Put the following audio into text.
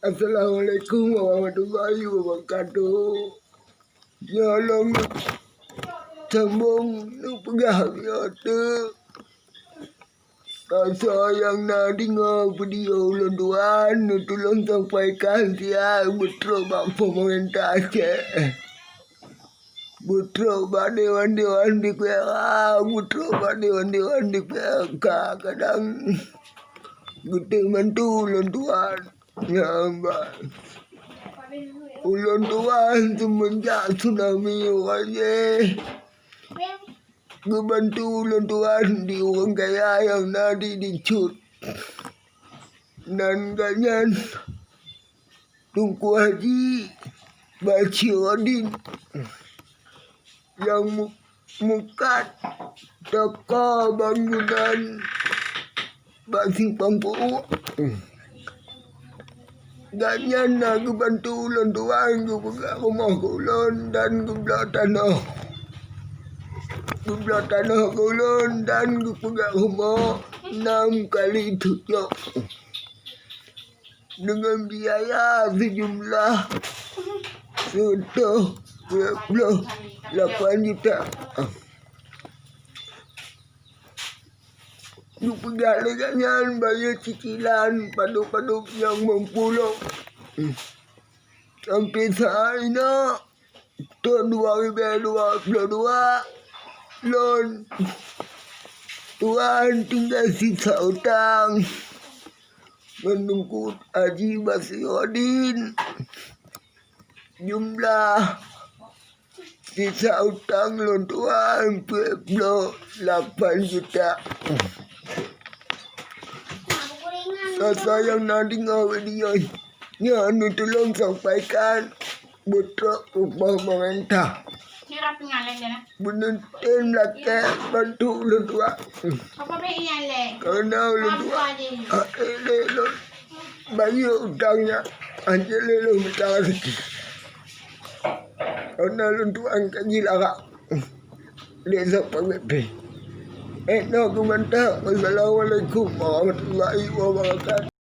Assalamualaikum warahmatullahi wabarakatuh. Nyolong sambung nu pegah biasa. Rasa yang nak dengar video ulun tuan, tolong sampaikan siap betul bang pemerintah Aceh. Betul bang dewan-dewan di PRA, betul bang dewan-dewan di PRK. Kadang kita bantu ulun tuan. Ya bang. Ulun tuan semenjak tsunami wajah. Ngebantu ulun tuan di orang kaya yang nadi dicut. Dan ganyan Tunku Haji Bashiruddin yang mukat toko bangunan Basing Pampu. Ganyan nak bantu ulun tuan ke rumah ulun dan ke belah tanah. Ke belah tanah ulun dan ke pegang rumah 6 kali 7 dengan biaya sejumlah 128 juta. Lu pegang dengan bayar cicilan padu-padu yang mempuluk. Sampai saat ini tahun 2022 loan tuan tinggal sisa hutang menunggu Haji Bashiruddin. Jumlah sisa hutang loan tuan 48 juta. Saya yang nak dengar video ni, anu tolong sampaikan betul upah pemerintah. Kira pengalan dia. Menentukan belakang bantu ulun tua. Apa be ian le? Kerana ulun tua. Lelok bayar hutangnya. Anjir lelok minta rezeki. Kerana ulun tua kaji larak. Dia sampai BP. Nak komentar. Wassalamualaikum warahmatullahi wabarakatuh.